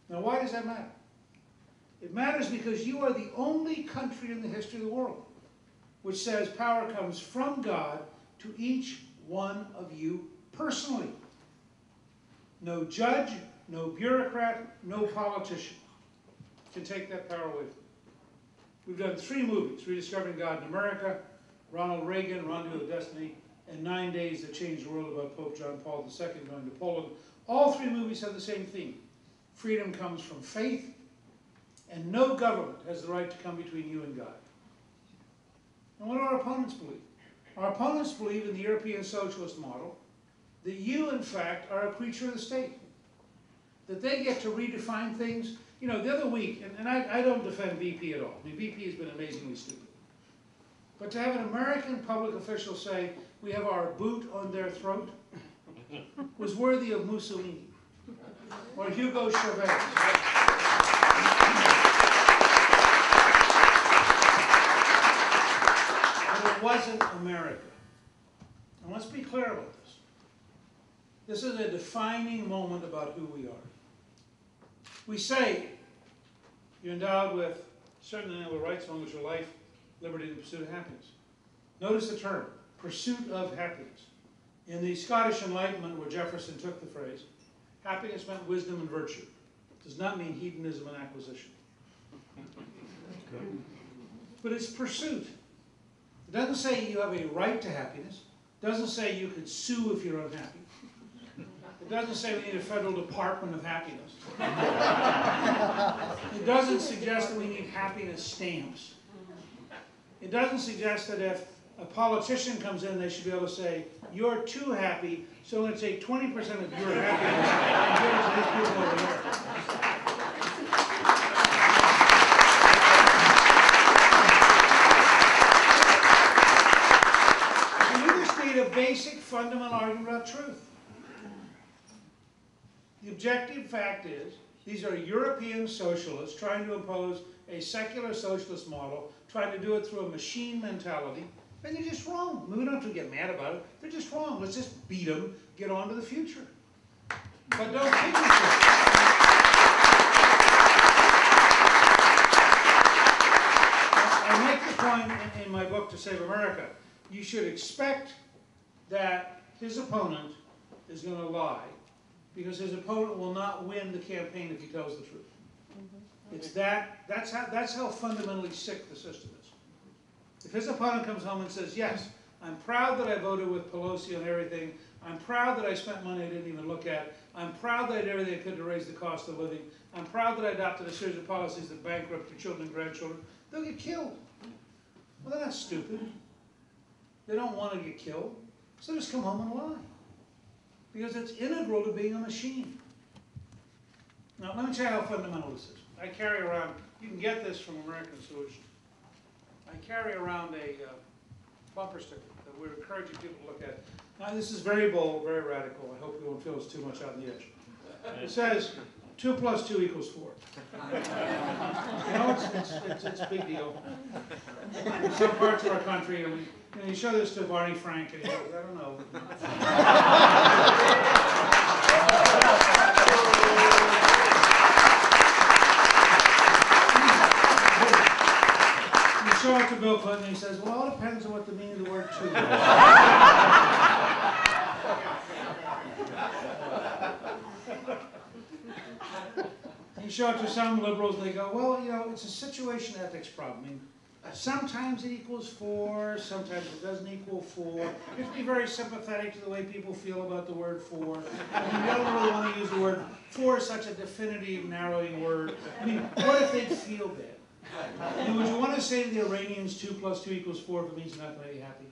Now, why does that matter? It matters because you are the only country in the history of the world which says power comes from God to each one of you personally. No judge, no bureaucrat, no politician can take that power away from you. We've done 3 movies, Rediscovering God in America, Ronald Reagan, Rendezvous with Destiny, and 9 Days That Changed the World about Pope John Paul II going to Poland. All 3 movies have the same theme. Freedom comes from faith, and no government has the right to come between you and God. And what do our opponents believe? Our opponents believe in the European socialist model that you, in fact, are a creature of the state. That they get to redefine things. You know, the other week, and I don't defend BP at all. I mean, BP has been amazingly stupid. But to have an American public official say, we have our boot on their throat, was worthy of Mussolini or Hugo Chavez. But it wasn't America. And let's be clear about this. This is a defining moment about who we are. We say you're endowed with certain inalienable rights, among which are life, liberty, and the pursuit of happiness. Notice the term, pursuit of happiness. In the Scottish Enlightenment, where Jefferson took the phrase, happiness meant wisdom and virtue. It does not mean hedonism and acquisition. But it's pursuit. It doesn't say you have a right to happiness. It doesn't say you could sue if you're unhappy. It doesn't say we need a federal department of happiness. It doesn't suggest that we need happiness stamps. It doesn't suggest that if a politician comes in, they should be able to say, you're too happy, so I'm going to take 20% of your happiness and give it to these people over there. You just need a basic fundamental argument about truth. The objective fact is, these are European socialists trying to impose a secular socialist model, trying to do it through a machine mentality, and they're just wrong. We don't have to get mad about it. They're just wrong. Let's just beat them, get on to the future. But don't think I make the point in my book, To Save America. You should expect that his opponent is going to lie, because his opponent will not win the campaign if he tells the truth. It's that's how fundamentally sick the system is. If his opponent comes home and says, yes, I'm proud that I voted with Pelosi on everything, I'm proud that I spent money I didn't even look at, I'm proud that I did everything I could to raise the cost of living, I'm proud that I adopted a series of policies that bankrupt your children and grandchildren, they'll get killed. Well, they're not stupid. They don't want to get killed, so just come home and lie. Because it's integral to being a machine. Now, let me tell you how fundamental this is. I carry around, you can get this from American Solutions. I carry around a bumper sticker that we're encouraging people to look at. Now, this is very bold, very radical. I hope you won't feel it's too much on the edge. It says, 2 + 2 = 4. You know, it's a big deal. In some parts of our country, you show this to Barney Frank, and he goes, I don't know. You show it to Bill Clinton, and he says, well, it all depends on what the meaning of the word 2 is. You show it to some liberals, and they go, well, you know, it's a situation ethics problem. I mean, sometimes it equals 4, sometimes it doesn't equal 4. You have to be very sympathetic to the way people feel about the word 4. I mean, you don't really want to use the word 4 is such a definitive, narrowing word. I mean, what if they feel bad? I mean, would you want to say to the Iranians 2 + 2 = 4 if it means you're not going to be happy?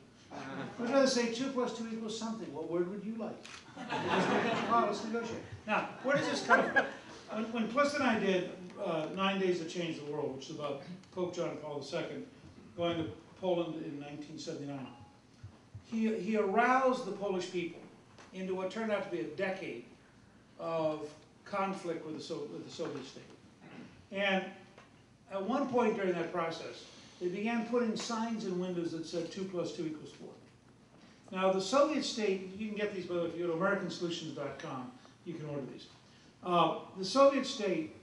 Would you rather say 2 + 2 = something? What word would you like? Let's negotiate. Now, where does this come from? When Pliss and I did 9 Days That Changed the World, which is about Pope John Paul II going to Poland in 1979, he aroused the Polish people into what turned out to be a decade of conflict with the Soviet state. And at one point during that process, they began putting signs in windows that said 2 + 2 = 4. Now, the Soviet state, you can get these, by the way, if you go to AmericanSolutions.com, you can order these. The Soviet state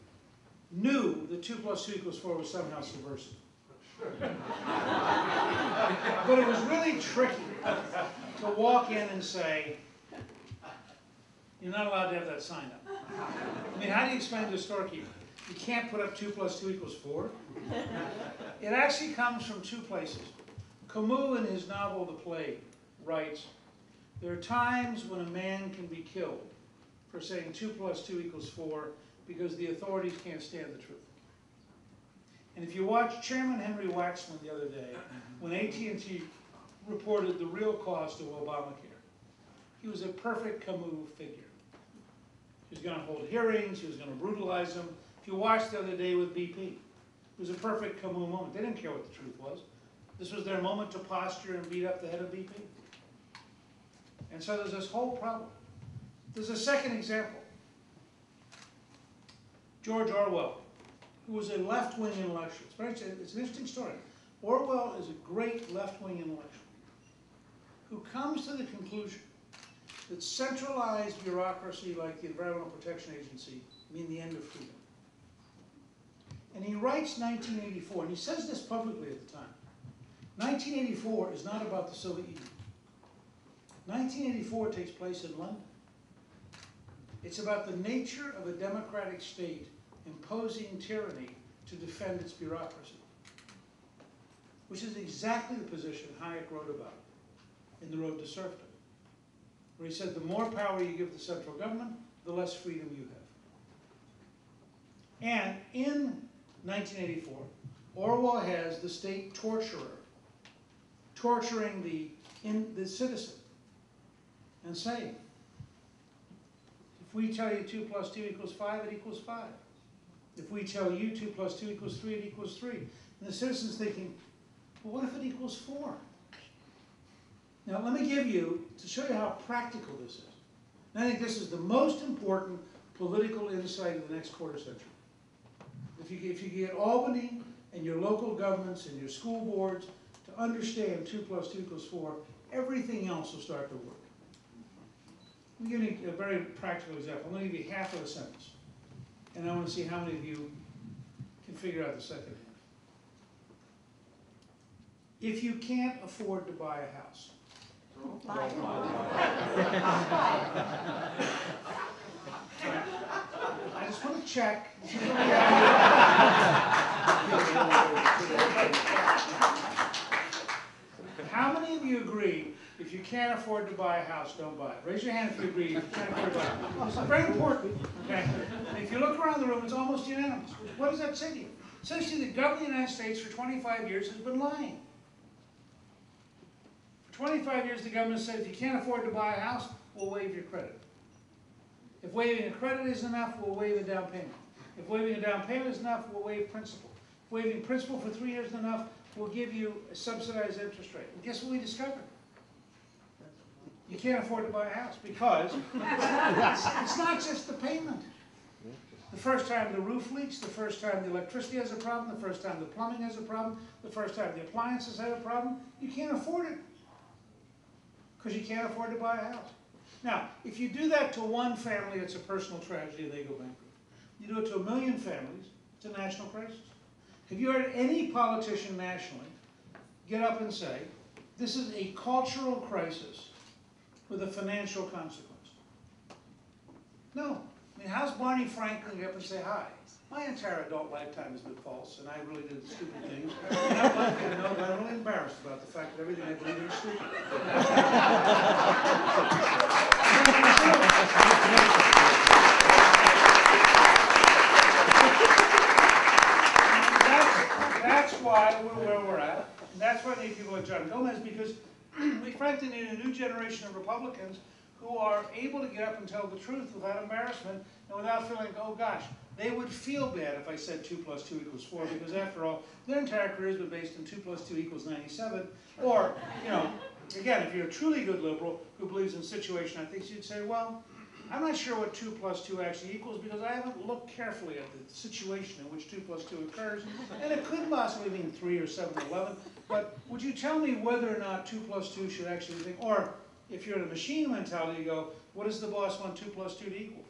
knew that 2 plus 2 equals 4 was somehow subversive. But it was really tricky to walk in and say, you're not allowed to have that sign up. I mean, how do you explain to a storekeeper? You can't put up 2 plus 2 equals 4? It actually comes from two places. Camus, in his novel The Plague, writes, there are times when a man can be killed for saying 2 plus 2 equals 4 because the authorities can't stand the truth. And if you watch Chairman Henry Waxman the other day, when AT&T reported the real cost of Obamacare, he was a perfect Camus figure. He was going to hold hearings, he was going to brutalize them. If you watched the other day with BP, it was a perfect Camus moment. They didn't care what the truth was. This was their moment to posture and beat up the head of BP. And so there's this whole problem. There's a second example. George Orwell, who was a left-wing intellectual. It's an interesting story. Orwell is a great left-wing intellectual who comes to the conclusion that centralized bureaucracy like the Environmental Protection Agency mean the end of freedom. And he writes 1984, and he says this publicly at the time. 1984 is not about the Soviet Union. 1984 takes place in London. It's about the nature of a democratic state imposing tyranny to defend its bureaucracy, which is exactly the position Hayek wrote about in The Road to Serfdom, where he said the more power you give the central government, the less freedom you have. And in 1984, Orwell has the state torturer torturing the citizen and saying, if we tell you 2 plus 2 equals 5, it equals 5. If we tell you 2 plus 2 equals 3, it equals 3. And the citizen's thinking, well, what if it equals 4? Now, let me give you, to show you how practical this is, and I think this is the most important political insight of the next quarter century. If you get Albany and your local governments and your school boards to understand 2 plus 2 equals 4, everything else will start to work. I'm going to give you a very practical example. I'm going to give you half of a sentence. And I want to see how many of you can figure out the second half. If you can't afford to buy a house, Don't buy it. I just want to check. How many of you agree, if you can't afford to buy a house, don't buy it? Raise your hand if you agree, if you can't afford to buy it. This is very important, okay? And if you look around the room, it's almost unanimous. What does that say to you? It says to you the government of the United States for 25 years has been lying. For 25 years, the government said, if you can't afford to buy a house, we'll waive your credit. If waiving a credit isn't enough, we'll waive a down payment. If waiving a down payment is enough, we'll waive principal. If waiving principal for 3 years is enough, we'll give you a subsidized interest rate. And guess what we discovered? You can't afford to buy a house because it's not just the payment. The first time the roof leaks, the first time the electricity has a problem, the first time the plumbing has a problem, the first time the appliances have a problem, you can't afford it because you can't afford to buy a house. Now, if you do that to one family, it's a personal tragedy and they go bankrupt. You do it to 1 million families, it's a national crisis. Have you heard any politician nationally get up and say, this is a cultural crisis with a financial consequence? No. I mean, how's Barney Franklin get up and say, hi, my entire adult lifetime has been false, and I really did stupid things. And I'd like you to know that I'm really embarrassed about the fact that everything I believe in is stupid. That's why we're where we're at. And that's why we need people like John Gomez, because we frankly need a new generation of Republicans who are able to get up and tell the truth without embarrassment and without feeling, oh gosh, they would feel bad if I said 2 plus 2 equals 4, because after all, their entire career has been based on 2 plus 2 equals 97. Or, you know, again, if you're a truly good liberal who believes in situation, I think you'd say, well, I'm not sure what 2 plus 2 actually equals because I haven't looked carefully at the situation in which 2 plus 2 occurs. And it could possibly mean 3 or 7 or 11. But would you tell me whether or not 2 plus 2 should actually think, or if you're in a machine mentality, you go, what does the boss want 2 plus 2 to equal?